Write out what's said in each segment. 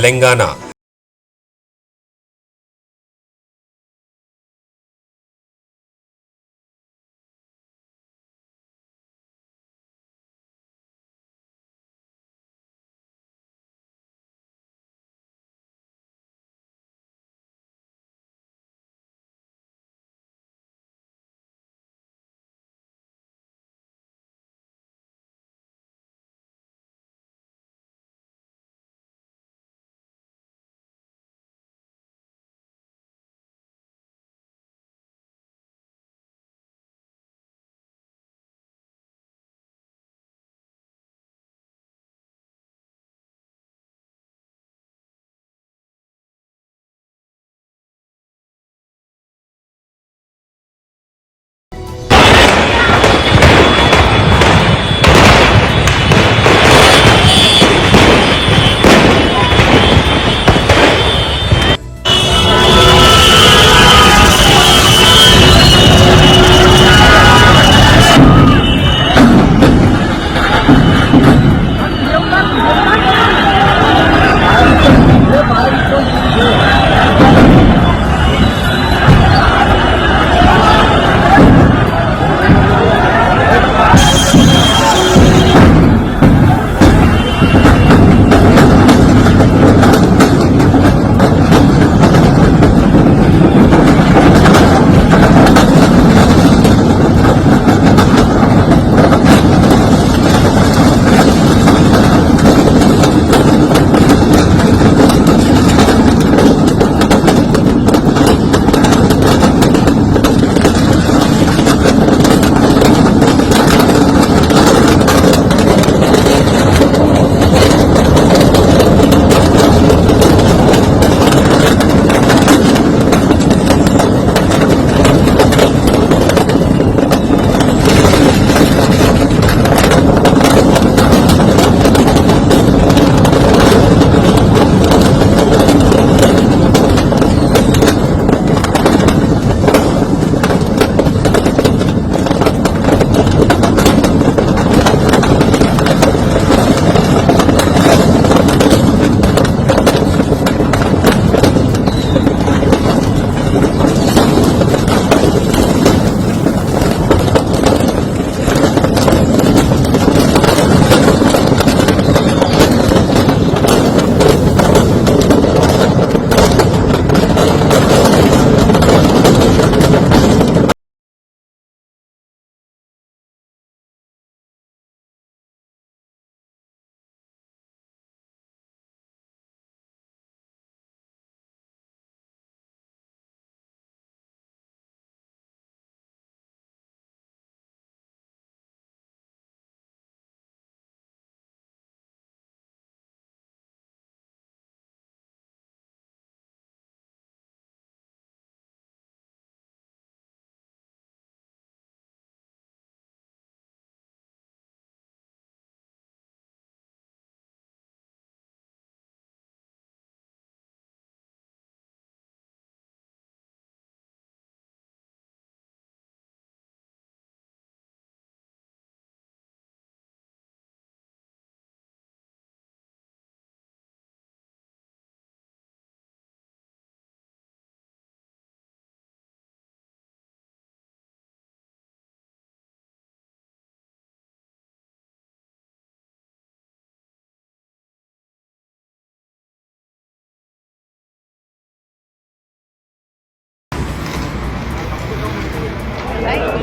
Telangana.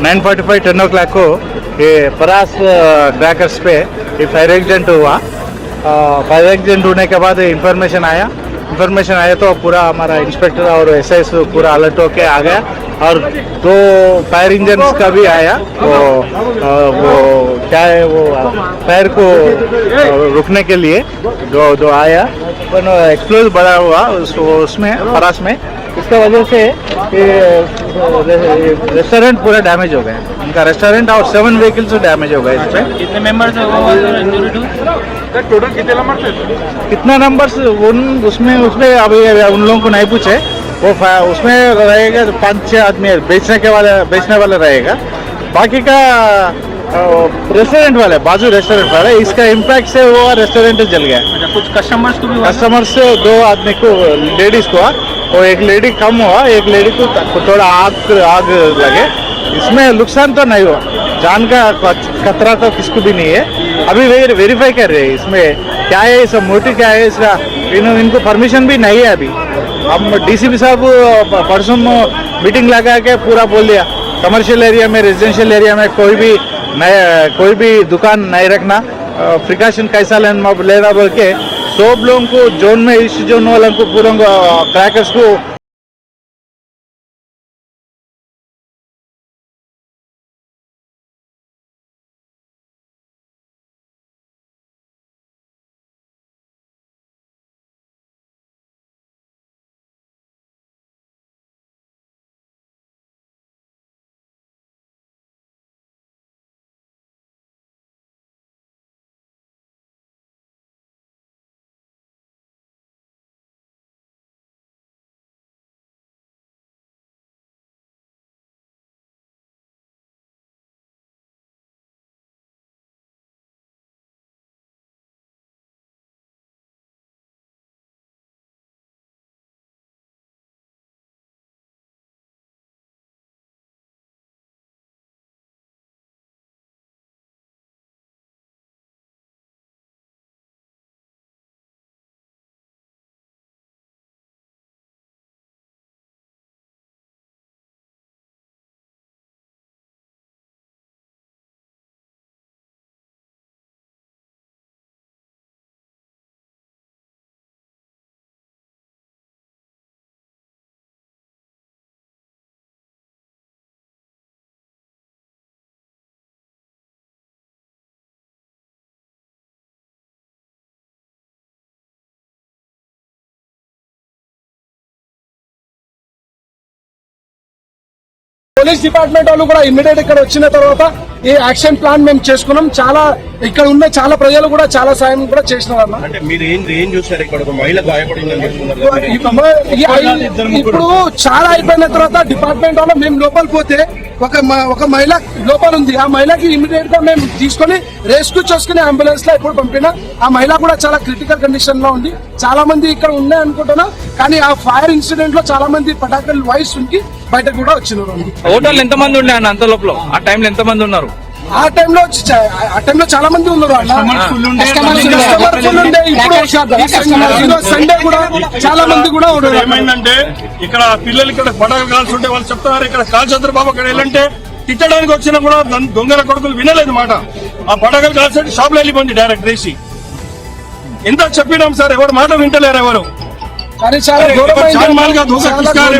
Nine 10 o'clock को ये परास crackers पे ये फायर एक्सीडेंट हुआ। फायर एक्सीडेंट होने के बाद इंफॉर्मेशन आया तो पूरा हमारा इंस्पेक्टर और एसआई पूरा अलर्ट होके आ गया और दो फायर इंजन का भी आया। वो क्या है वो फायर को रुकने के लिए दो आया, पर एक्सप्लोज बड़ा हुआ उसमें परास में। इसका वजह से रेस्टोरेंट पूरा डैमेज हो गया, उनका रेस्टोरेंट और 7 व्हीकल्स डैमेज हो गए। इसमें कितने मेंबर्स टोटल कितना नंबर्स उसमें अभी उन लोगों को नहीं पूछे। वो उसमें रहेगा 5-6 आदमी बेचने वाला रहेगा। बाकी का रेस्टोरेंट वाले बाजू रेस्टोरेंट वाले इसका इम्पैक्ट से वो रेस्टोरेंट जल गया। अच्छा, कुछ कस्टमर्स को भी कस्टमर्स से 2 आदमी को लेडीज को और एक लेडी कम हुआ, एक लेडी को थोड़ा आग लगे। इसमें नुकसान तो नहीं हुआ, जान का खतरा तो किसको भी नहीं है। अभी वेरीफाई कर रहे हैं इसमें क्या है, इसका मोटिव क्या है इसका। इनको परमिशन भी नहीं है अभी। हम डीसीपी साहब परसों मीटिंग लगा के पूरा बोल दिया कमर्शियल एरिया में, रेजिडेंशियल एरिया में कोई भी दुकान नहीं रखना, प्रिकॉशन कैसा लेना बोल के सब लोगों को जोन में, इस जोन वालों को पूरा क्रैकर्स को పోలీస్ డిపార్ట్మెంట్ వాళ్ళు కూడా ఇమ్మీడియట్ ఇక్కడ వచ్చిన తర్వాత ఈ యాక్షన్ ప్లాన్ మేము చేసుకున్నాం. చాలా ఇక్కడ ఉన్న చాలా ప్రజలు కూడా చాలా సాయం కూడా చేసినారు. అంటే మీరు ఏం చూసారు ఇక్కడ ఒక మహిళ గాయపడిందని చెప్తున్నారు. ఇప్పుడు చాలా అయిపోయిన తర్వాత డిపార్ట్మెంట్ వాళ్ళు మేము లోపల పోతే ఒక మహిళ లోపల ఉంది. ఆ మహిళకి ఇమీడియట్ గా మేము తీసుకొని రెస్క్యూ చేసుకుని అంబులెన్స్ లో ఇప్పుడు పంపినా. ఆ మహిళ కూడా చాలా క్రిటికల్ కండిషన్ లో ఉంది. చాలా మంది ఇక్కడ ఉన్నాయి అనుకుంటున్నా, కానీ ఆ ఫైర్ ఇన్సిడెంట్ లో చాలా మంది పటాకుల వాయిస్ ఉనికి బయటకు కూడా వచ్చినారు. హోటల్ ఎంత మంది ఉండే అన్న అంత లోపల? ఆ టైంలో ఎంత మంది ఉన్నారు? ఆ టైంలో చాలా మంది ఉన్నారు. సండే కూడా చాలా మంది కూడా ఉన్నారు. ఏమైందంటే ఇక్కడ పిల్లలు ఇక్కడ పటాకులు కాల్చుంటే వాళ్ళు చెప్తున్నారు ఇక్కడ కాల్చంద్ర బాబు అక్కడ వెళ్ళంటే తిట్టడానికి వచ్చినా కూడా దొంగల కొడుకులు వినలేదు మాట. ఆ పటాకులు కాల్చండి షాప్ లో వెళ్ళిపోయింది డైరెక్ట్ రేసి. ఎంత చెప్పినాం సార్, ఎవరు మాట వింటలేరు ఎవరు. కానీ చాలా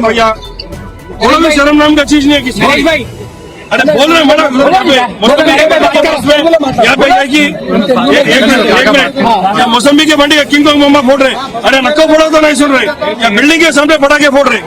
भैया शर्म नाम का चीज नहीं है। अरे बोल रहे मैडम यहाँ पे एक मिनट मौसम्बी के बंडी किंग कोंग मम्मा फोड़ रहे, अरे नक्का फोड़ा तो नहीं सुन रहे, या बिल्डिंग के सामने पटाखे फोड़ रहे।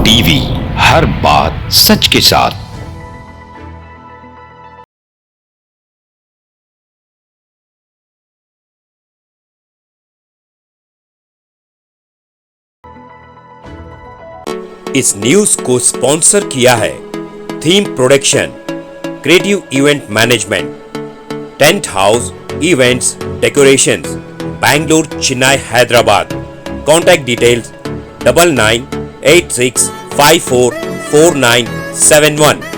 टीवी, हर बात सच के साथ। इस न्यूज को स्पॉन्सर किया है theme production, creative event management, tent house events decorations, Bangalore, Chennai, Hyderabad. Contact details 9986544971।